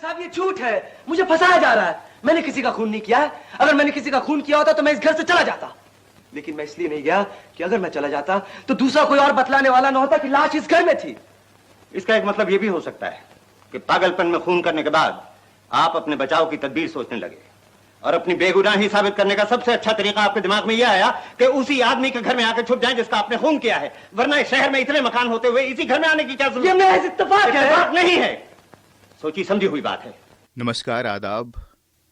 साहब ये झूठ है, मुझे फंसाया जा रहा है। मैंने किसी का खून नहीं किया है। अगर मैंने किसी का खून किया होता तो मैं इस घर से चला जाता, लेकिन मैं इसलिए नहीं गया कि अगर मैं चला जाता तो दूसरा कोई और बतलाने वाला न होता कि लाश इस घर में थी। इसका एक मतलब ये भी हो सकता है कि पागलपन में खून करने के बाद आप अपने बचाव की तदबीर सोचने लगे और अपनी बेगुनाही साबित करने का सबसे अच्छा तरीका आपके दिमाग में यह आया कि उसी आदमी के घर में आकर छुप जाएं जिसका आपने खून किया है। वरना इस शहर में इतने मकान होते हुए इसी घर में आने की क्या जरूरत? ये महज इत्तेफाक है। इत्तेफाक नहीं है, सोची समझी हुई बात है। नमस्कार, आदाब।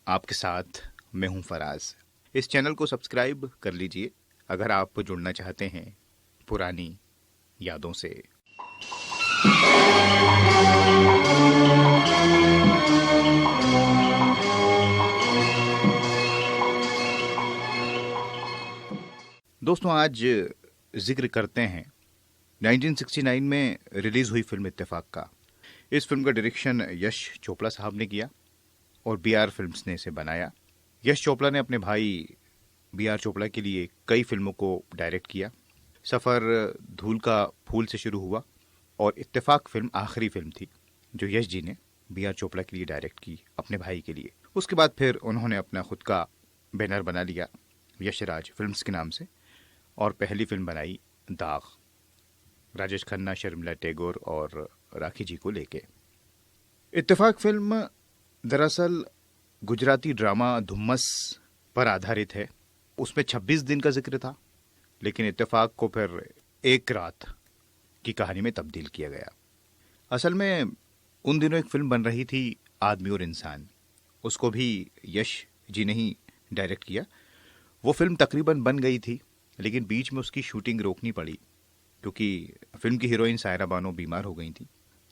आपके साथ मैं हूं फराज। इस चैनल को सब्सक्राइब कर लीजिए अगर आप जुड़ना चाहते हैं पुरानी यादों से। दोस्तों, आज जिक्र करते हैं 1969 में रिलीज हुई फिल्म इत्तेफाक का। इस फिल्म का डायरेक्शन यश चोपड़ा साहब ने किया और बीआर फिल्म्स ने इसे बनाया। यश चोपड़ा ने अपने भाई बीआर चोपड़ा के लिए कई फिल्मों को डायरेक्ट किया। सफ़र धूल का फूल से शुरू हुआ और इत्तेफाक फिल्म आखिरी फिल्म थी जो यश जी ने बीआर चोपड़ा के लिए डायरेक्ट की अपने भाई के लिए। उसके बाद फिर उन्होंने अपना खुद का बैनर बना लिया यशराज फिल्म्स के नाम से और पहली फिल्म बनाई दाग, राजेश खन्ना, शर्मिला टैगोर और राखी जी को लेके। इत्तेफाक फिल्म दरअसल गुजराती ड्रामा धुम्मस पर आधारित है। उसमें 26 दिन का जिक्र था, लेकिन इत्तेफाक को फिर एक रात की कहानी में तब्दील किया गया। असल में उन दिनों एक फिल्म बन रही थी आदमी और इंसान, उसको भी यश जी ने ही डायरेक्ट किया। वो फिल्म तकरीबन बन गई थी, लेकिन बीच में उसकी शूटिंग रोकनी पड़ी क्योंकि फिल्म की हीरोइन सायरा बानो बीमार हो गई थी।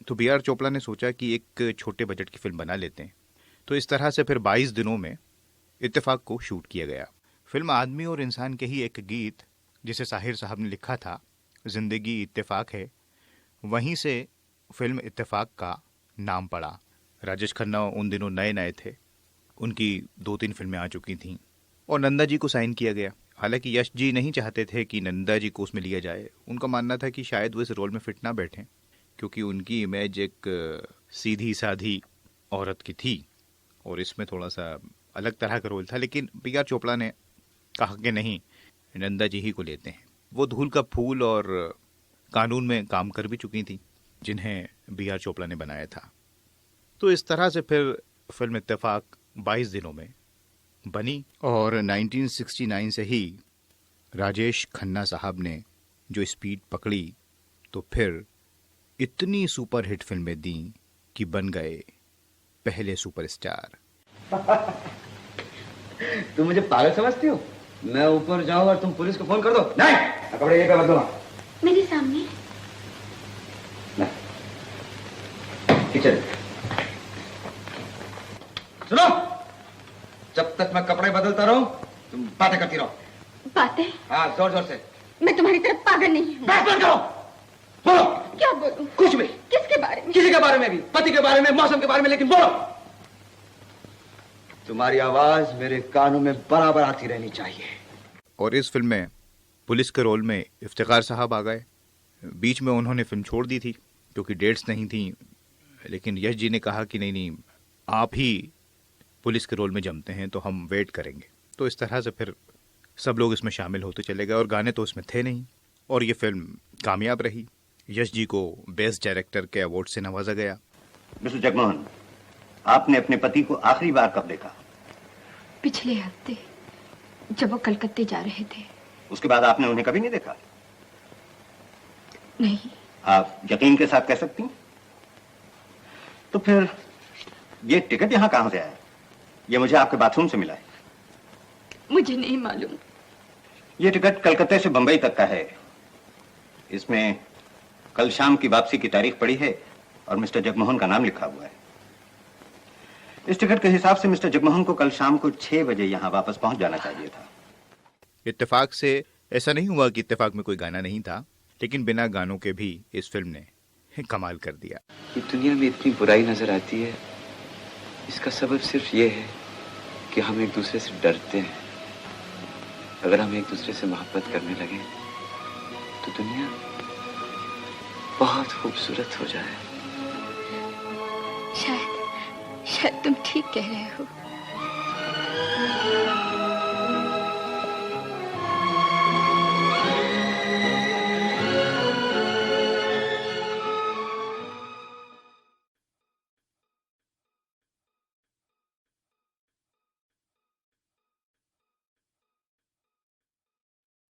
तो बीआर चोपड़ा ने सोचा कि एक छोटे बजट की फिल्म बना लेते हैं। तो इस तरह से फिर 22 दिनों में इत्तेफाक को शूट किया गया। फिल्म आदमी और इंसान के ही एक गीत जिसे साहिर साहब ने लिखा था, जिंदगी इत्तेफाक है, वहीं से फिल्म इत्तेफाक का नाम पड़ा। राजेश खन्ना उन दिनों नए नए थे, उनकी 2-3 फिल्में आ चुकी थीं और नंदा जी को साइन किया गया। हालांकि यश जी नहीं चाहते थे कि नंदा जी को उसमें लिया जाए। उनका मानना था कि शायद वो इस रोल में फिट ना बैठें क्योंकि उनकी इमेज एक सीधी साधी औरत की थी और इसमें थोड़ा सा अलग तरह का रोल था। लेकिन बीआर चोपड़ा ने कहा कि नहीं, नंदा जी ही को लेते हैं। वो धूल का फूल और कानून में काम कर भी चुकी थी जिन्हें बीआर चोपड़ा ने बनाया था। तो इस तरह से फिर फिल्म इत्तेफाक 22 दिनों में बनी और 1969 से ही राजेश खन्ना साहब ने जो स्पीड पकड़ी तो फिर इतनी सुपरहिट फिल्में दी कि बन गए पहले सुपरस्टार। तुम मुझे पागल समझती हो? मैं ऊपर जाऊं और तुम पुलिस को फोन कर दो? नहीं, मैं कपड़े ये पे बदलूंगा। मेरे सामने किचन। सुनो, जब तक मैं कपड़े बदलता रहूं तुम बातें करती रहो। बातें? हाँ, जोर जोर से। मैं तुम्हारी तरफ पागल नहीं हूँ। बस बंद करो। बोलो। क्या बोलूं? कुछ भी। किसके बारे में? किसी के बारे में भी, पति के बारे में, मौसम के बारे में, लेकिन बोलो। तुम्हारी आवाज मेरे कानों में बराबर आती रहनी चाहिए। और इस फिल्म में पुलिस के रोल में इफ्तिखार साहब आ गए। बीच में उन्होंने फिल्म छोड़ दी थी क्योंकि डेट्स नहीं थी, लेकिन यश जी ने कहा कि नहीं, आप ही पुलिस के रोल में जमते हैं तो हम वेट करेंगे। तो इस तरह से फिर सब लोग इसमें शामिल होते चले गए और गाने तो इसमें थे नहीं और ये फिल्म कामयाब रही। यश जी को बेस्ट डायरेक्टर के अवार्ड से नवाजा गया। मिस्टर जगमोहन, आपने अपने पति को आखिरी बार कब देखा? पिछले हफ्ते, जब वो कलकत्ते जा रहे थे। उसके बाद आपने उन्हें कभी नहीं देखा? नहीं। आप यकीन के साथ कह सकती हैं? तो फिर ये टिकट यहाँ कहां से आया? ये मुझे आपके बाथरूम से मिला है। मुझे नहीं मालूम। ये टिकट कलकत्ते से बंबई तक का है। इसमें कल शाम की वापसी की तारीख पड़ी है और मिस्टर जगमोहन का नाम लिखा हुआ है। इस टिकट के हिसाब से मिस्टर जगमोहन को कल शाम को 6 बजे यहाँ वापस पहुंच जाना चाहिए था। इत्तेफाक से ऐसा नहीं हुआ कि इत्तेफाक में कोई गाना नहीं था, लेकिन बिना गानों के भी इस फिल्म ने कमाल कर दिया। ये दुनिया में इतनी बुराई नजर आती है, इसका सबब सिर्फ ये है कि हम एक दूसरे से डरते हैं। अगर हम एक दूसरे से मोहब्बत करने लगे तो दुनिया बहुत खूबसूरत हो जाए। शायद तुम ठीक कह रहे हो।